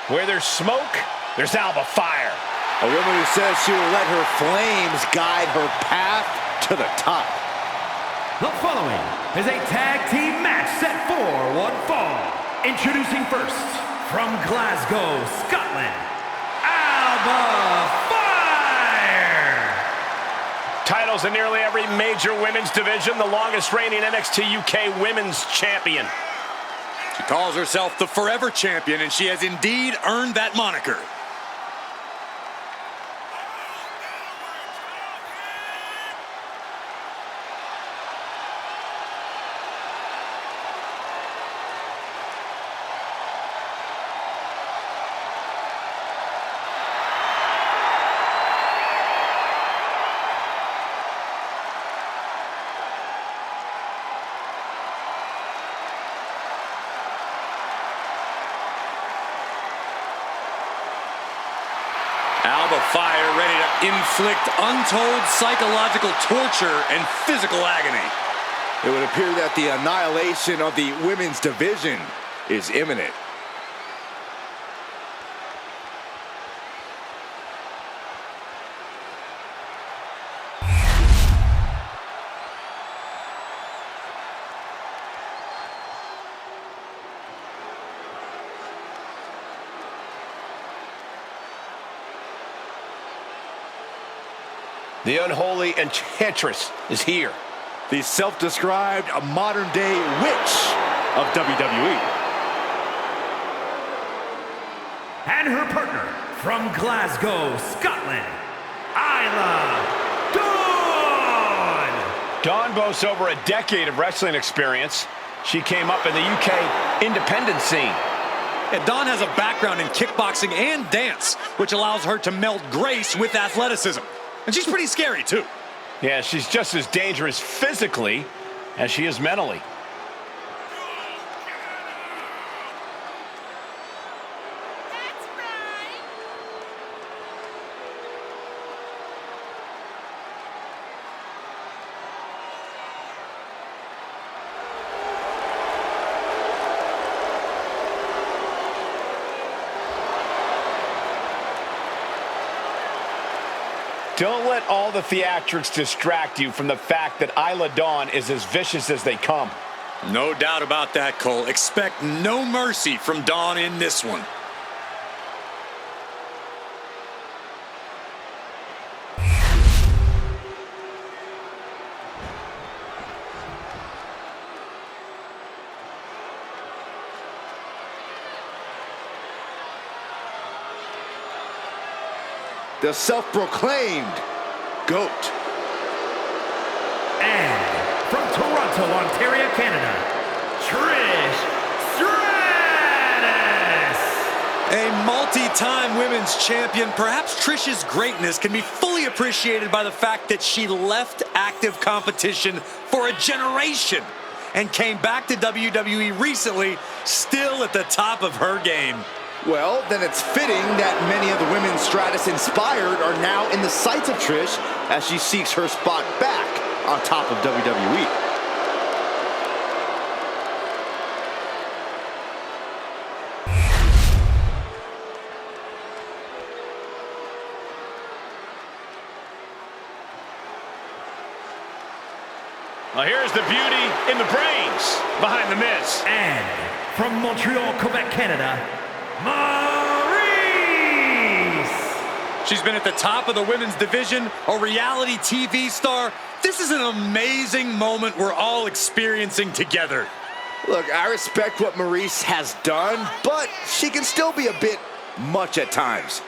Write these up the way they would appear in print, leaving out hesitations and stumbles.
Where there's smoke, there's Alba Fyre. A woman who says she will let her flames guide her path to the top. The following is a tag team match set for one fall. Introducing first, from Glasgow, Scotland, Alba Fyre. Titles in nearly every major women's division, the longest reigning NXT UK Women's Champion. She calls herself the Forever Champion, and she has indeed earned that moniker. Alba Fyre ready to inflict untold psychological torture and physical agony. It would appear that the annihilation of the women's division is imminent. The unholy enchantress is here. The self-described modern-day witch of WWE. And her partner, from Glasgow, Scotland, Isla. Dawn boasts over a decade of wrestling experience. She came up in the UK independent scene. And Dawn has a background in kickboxing and dance, which allows her to meld grace with athleticism. And she's pretty scary, too. Yeah, she's just as dangerous physically as she is mentally. That's right. Don't let all the theatrics distract you from the fact that Isla Dawn is as vicious as they come. No doubt about that, Cole. Expect no mercy from Dawn in this one. The self-proclaimed GOAT. And from Toronto, Ontario, Canada, Trish Stratus. A multi-time women's champion, perhaps Trish's greatness can be fully appreciated by the fact that she left active competition for a generation and came back to WWE recently, still at the top of her game. Well, then it's fitting that many of the women Stratus inspired are now in the sights of Trish as she seeks her spot back on top of WWE. Well, here's the beauty in the brains behind the Miz. And from Montreal, Quebec, Canada, Maryse. She's been at the top of the women's division, a reality TV star. This is an amazing moment we're all experiencing together. Look, I respect what Maryse has done, but she can still be a bit much at times.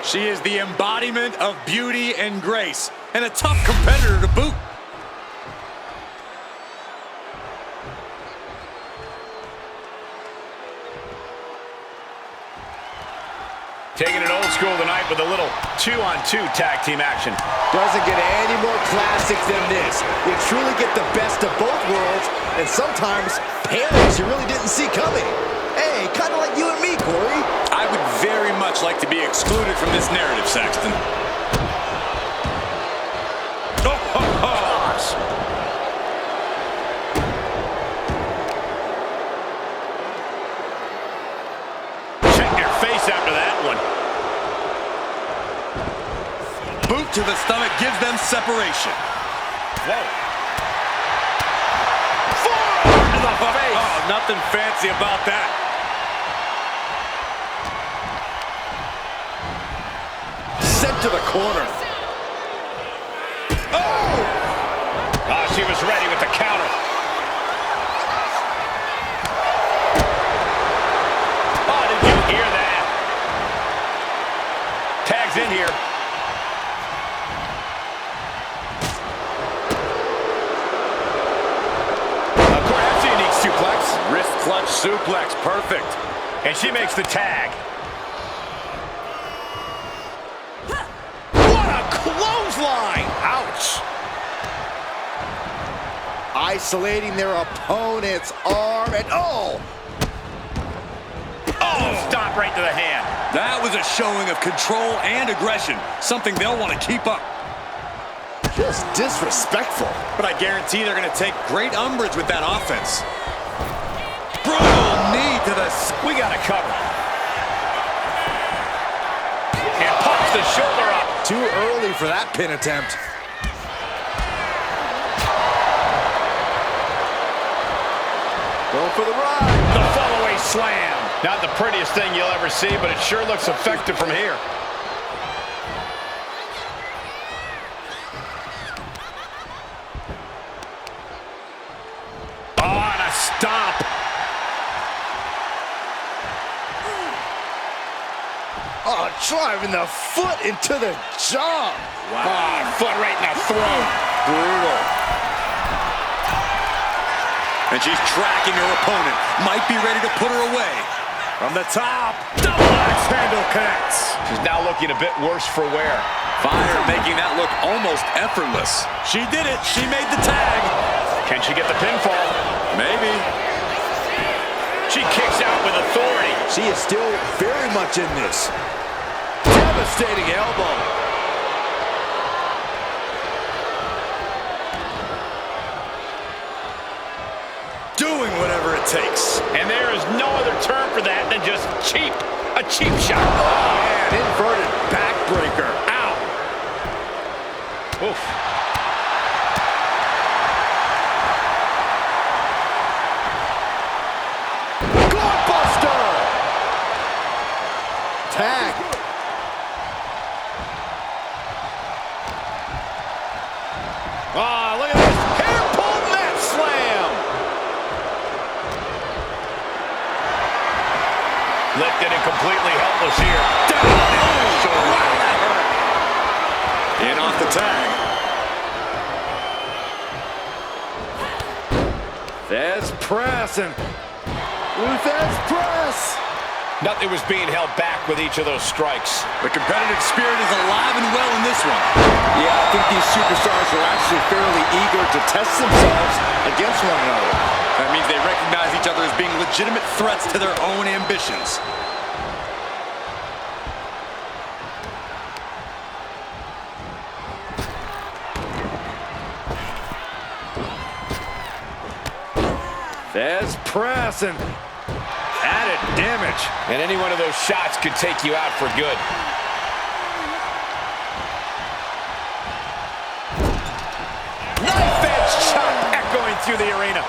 She is the embodiment of beauty and grace, and a tough competitor to boot. Taking it old school tonight with a little 2-on-2 tag team action. Doesn't get any more classic than this. You truly get the best of both worlds, and sometimes pairings you really didn't see coming. way, kind of like you and me, Corey. I would very much like to be excluded from this narrative, Saxton. Oh, ho, ho. Check your face after that one. Boot to the stomach gives them separation. Whoa. Forearm to the face. Oh, nothing fancy about that. Sent to the corner. Oh, she was ready with the counter. Oh, did you hear that? Tags in here. Of course, that's a unique suplex. Wrist clutch suplex, perfect. And she makes the tag. What a clothesline! Ouch! Isolating their opponent's arm and Oh, stop right to the hand. That was a showing of control and aggression, something they'll want to keep up. just disrespectful. But I guarantee they're going to take great umbrage with that offense. Brutal knee to the... We got to cover. And pops the shoulder up. Too early for that pin attempt. Going for the ride. The fallaway slam. Not the prettiest thing you'll ever see, but it sure looks effective from here. Oh, and a stomp. Oh, driving the foot into the jaw. Wow. Oh, foot right in the throat. Brutal. And she's tracking her opponent. Might be ready to put her away. From the top. Double axe handle connects. She's now looking a bit worse for wear. Fyre making that look almost effortless. She did it. She made the tag. Can she get the pinfall? Maybe. She kicks out with authority. She is still very much in this. Devastating elbow. Doing whatever it takes. And there is no other term for that than just cheap. A cheap shot. Oh, man, inverted backbreaker. Ow. Oof. Blockbuster! Tag. Oh, look at this. Hair pull mat slam. Lifted and completely helpless here. Down. Oh, wow, that hurt. In off the tag. There's press and Luthez press. Nothing was being held back with each of those strikes. The competitive spirit is alive and well in this one. Yeah, I think these superstars are actually fairly eager to test themselves against one another. That means they recognize each other as being legitimate threats to their own ambitions. There's press and added damage. And any one of those shots could take you out for good. Knife edge shot echoing through the arena.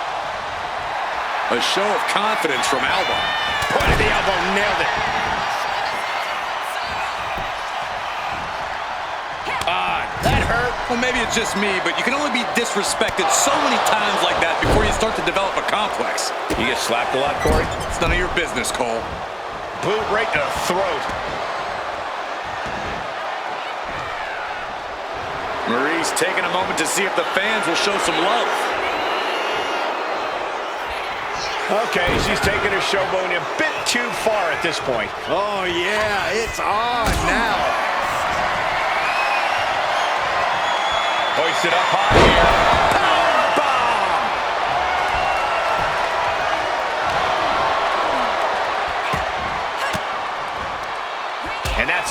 A show of confidence from Alba. Point of the elbow, nailed it. That hurt. Well, maybe it's just me, but you can only be disrespected so many times like that before you start to develop a complex. You get slapped a lot, Corey? It's none of your business, Cole. Boot right to the throat. Maryse taking a moment to see if the fans will show some love. Okay, she's taking her showboating a bit too far at this point. Oh, yeah, it's on now. Hoisted up high here. Powerbomb!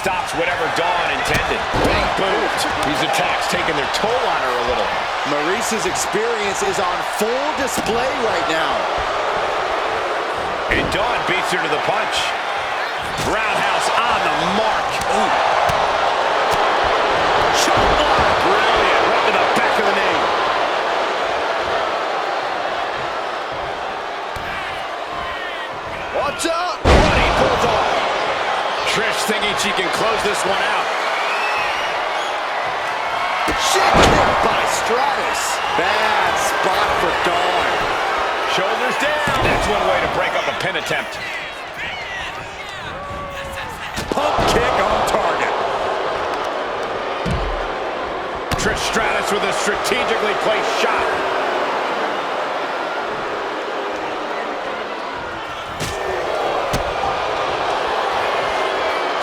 stops whatever Dawn intended. Big boot. These attacks taking their toll on her a little. Maryse's experience is on full display right now. And Dawn beats her to the punch. Roundhouse on the mark. Ooh. Shot block. Brilliant. Right to the back of the knee. Watch out! Running bulldog. Trish thinking she can close this one out. Shit kick by Stratus. Bad spot for Dawn. Shoulders down. That's one way to break up a pin attempt. Pump kick on target. Trish Stratus with a strategically placed shot.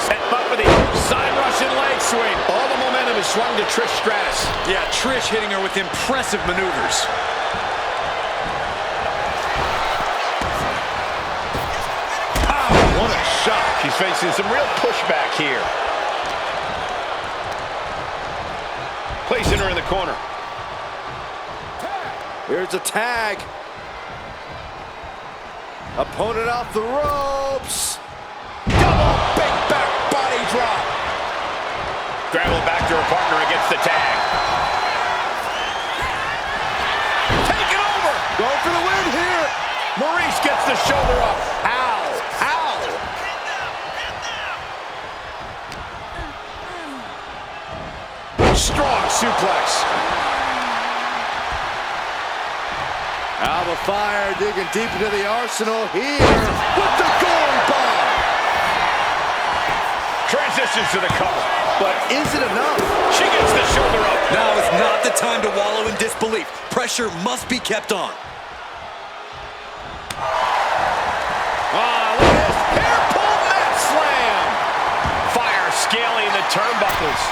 Set up for the side Russian leg sweep. All the momentum is swung to Trish Stratus. Yeah, Trish hitting her with impressive maneuvers. What a shot. She's facing some real pushback here. Placing her in the corner. Here's a tag. Opponent off the ropes. Double big back body drop. Scramble back to her partner against the tag. Take it over. Going for the win here. Maryse gets the shoulder up. Ow. Ow. Strong suplex. Alba Fyre digging deep into the arsenal here with the gold bomb. Transitions to the cover. But is it enough? She gets the shoulder up. Now is not the time to wallow in disbelief. Pressure must be kept on. Look at this. Hair pull mat slam. Fyre scaling the turnbuckles.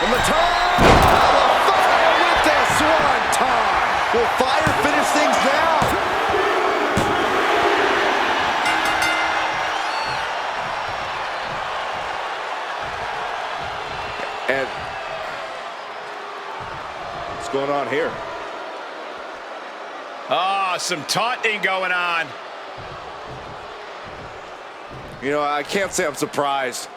From the top, Alba Fyre with the swanton. Will Fyre finish things now? And what's going on here? Some taunting going on. You know, I can't say I'm surprised.